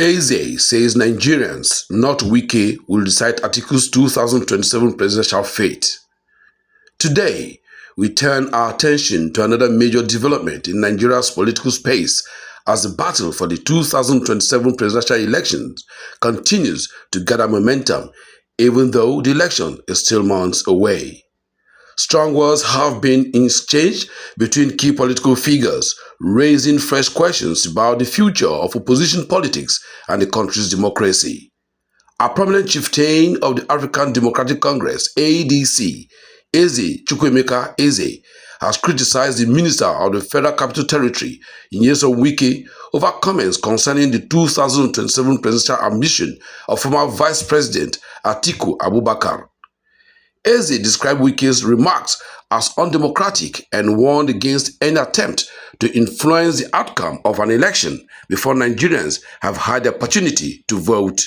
Eze says Nigerians, not Wike, will decide Atiku's 2027 presidential fate. Today, we turn our attention to another major development in Nigeria's political space as the battle for the 2027 presidential elections continues to gather momentum, even though the election is still months away. Strong words have been exchanged between key political figures, raising fresh questions about the future of opposition politics and the country's democracy. A prominent chieftain of the African Democratic Congress, ADC, Eze Chukwuemeka Eze, has criticized the Minister of the Federal Capital Territory, Nyesom Wike, over comments concerning the 2027 presidential ambition of former Vice President Atiku Abubakar. Eze described Wike's remarks as undemocratic and warned against any attempt to influence the outcome of an election before Nigerians have had the opportunity to vote.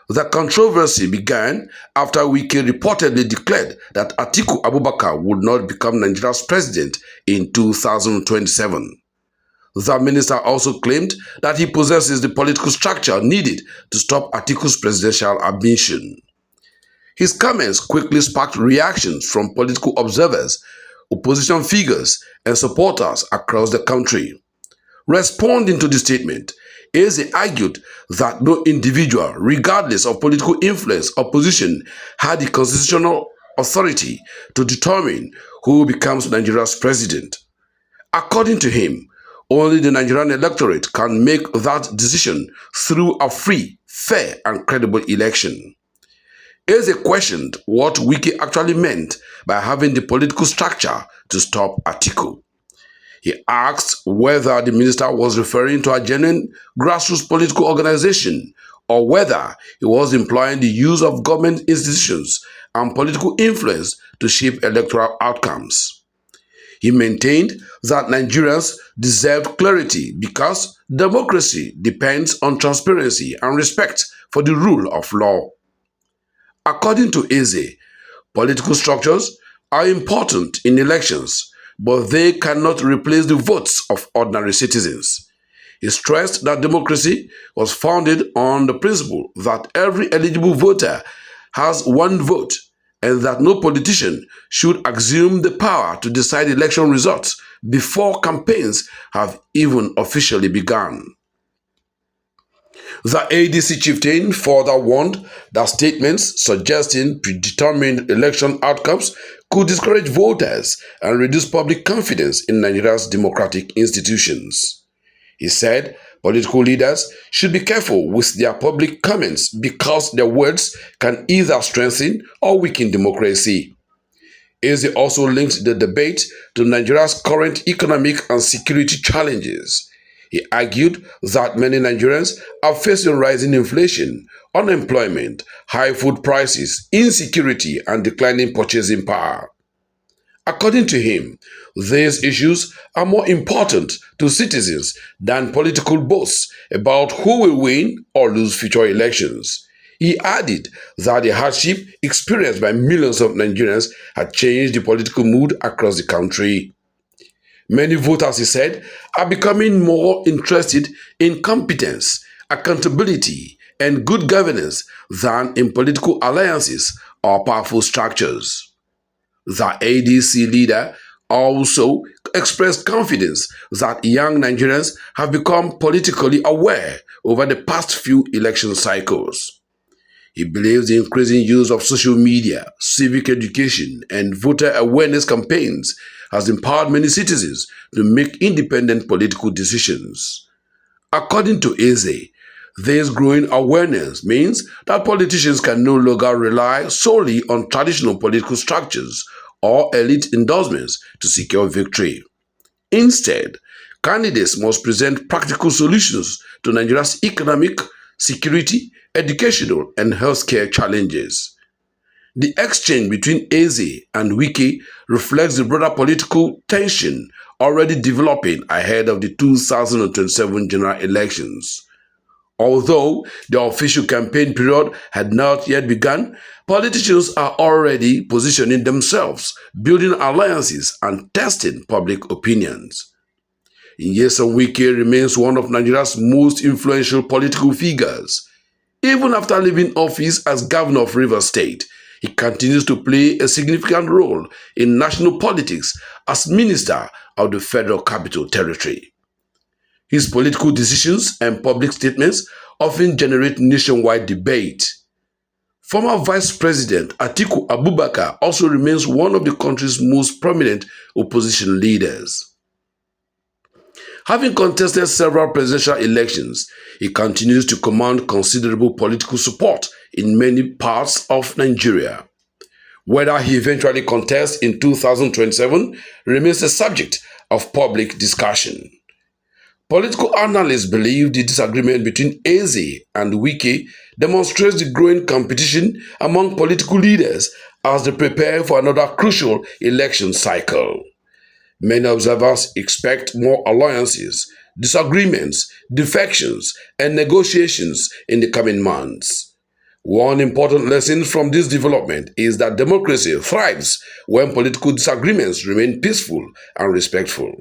The controversy began after Wike reportedly declared that Atiku Abubakar would not become Nigeria's president in 2027. The minister also claimed that he possesses the political structure needed to stop Atiku's presidential ambition. His comments quickly sparked reactions from political observers, opposition figures, and supporters across the country. Responding to the statement, Eze argued that no individual, regardless of political influence or position, had the constitutional authority to determine who becomes Nigeria's president. According to him, only the Nigerian electorate can make that decision through a free, fair, and credible election. Eze questioned what Wike actually meant by having the political structure to stop Atiku. He asked whether the minister was referring to a genuine grassroots political organization or whether he was implying the use of government institutions and political influence to shape electoral outcomes. He maintained that Nigerians deserved clarity because democracy depends on transparency and respect for the rule of law. According to Eze, political structures are important in elections, but they cannot replace the votes of ordinary citizens. He stressed that democracy was founded on the principle that every eligible voter has one vote and that no politician should assume the power to decide election results before campaigns have even officially begun. The ADC chieftain further warned that statements suggesting predetermined election outcomes could discourage voters and reduce public confidence in Nigeria's democratic institutions. He said political leaders should be careful with their public comments because their words can either strengthen or weaken democracy. Eze also linked the debate to Nigeria's current economic and security challenges. He argued that many Nigerians are facing rising inflation, unemployment, high food prices, insecurity, and declining purchasing power. According to him, these issues are more important to citizens than political boasts about who will win or lose future elections. He added that the hardship experienced by millions of Nigerians had changed the political mood across the country. Many voters, he said, are becoming more interested in competence, accountability, and good governance than in political alliances or powerful structures. The ADC leader also expressed confidence that young Nigerians have become politically aware over the past few election cycles. He believes the increasing use of social media, civic education, and voter awareness campaigns has empowered many citizens to make independent political decisions. According to Eze, this growing awareness means that politicians can no longer rely solely on traditional political structures or elite endorsements to secure victory. Instead, candidates must present practical solutions to Nigeria's economic, security, educational, and healthcare challenges. The exchange between Eze and Wike reflects the broader political tension already developing ahead of the 2027 general elections. Although the official campaign period had not yet begun, politicians are already positioning themselves, building alliances, and testing public opinions. Nyesom Wike remains one of Nigeria's most influential political figures. Even after leaving office as governor of Rivers State, he continues to play a significant role in national politics as minister of the Federal Capital Territory. His political decisions and public statements often generate nationwide debate. Former Vice President Atiku Abubakar also remains one of the country's most prominent opposition leaders. Having contested several presidential elections, he continues to command considerable political support in many parts of Nigeria. Whether he eventually contests in 2027 remains a subject of public discussion. Political analysts believe the disagreement between Eze and Wike demonstrates the growing competition among political leaders as they prepare for another crucial election cycle. Many observers expect more alliances, disagreements, defections, and negotiations in the coming months. One important lesson from this development is that democracy thrives when political disagreements remain peaceful and respectful.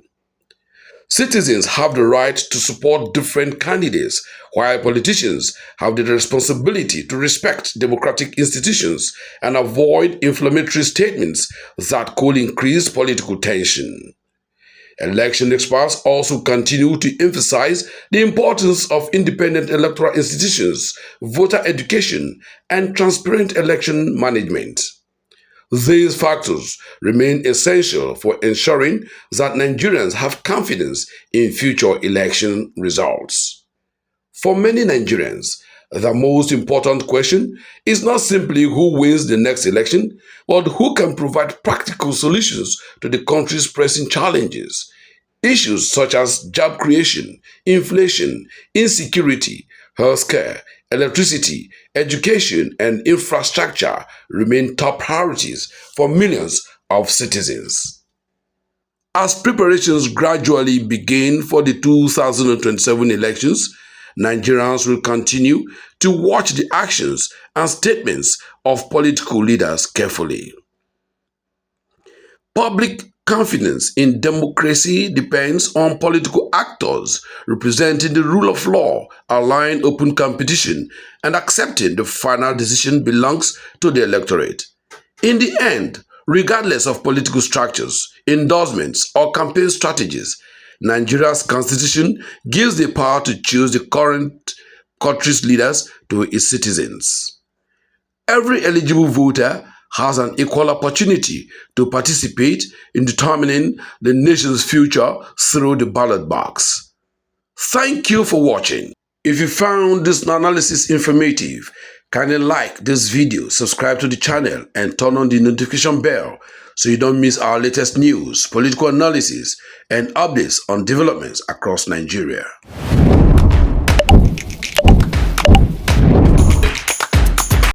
Citizens have the right to support different candidates, while politicians have the responsibility to respect democratic institutions and avoid inflammatory statements that could increase political tension. Election experts also continue to emphasize the importance of independent electoral institutions, voter education, and transparent election management. These factors remain essential for ensuring that Nigerians have confidence in future election results. For many Nigerians, the most important question is not simply who wins the next election, but who can provide practical solutions to the country's pressing challenges. Issues such as job creation, inflation, insecurity, healthcare, electricity, education, and infrastructure remain top priorities for millions of citizens. As preparations gradually begin for the 2027 elections, Nigerians will continue to watch the actions and statements of political leaders carefully. Public confidence in democracy depends on political actors representing the rule of law, allowing open competition, and accepting the final decision belongs to the electorate. In the end, regardless of political structures, endorsements, or campaign strategies, Nigeria's constitution gives the power to choose the current country's leaders to its citizens. Every eligible voter has an equal opportunity to participate in determining the nation's future through the ballot box. Thank you for watching. If you found this analysis informative, kindly like this video, subscribe to the channel, and turn on the notification bell so you don't miss our latest news, political analysis, and updates on developments across Nigeria.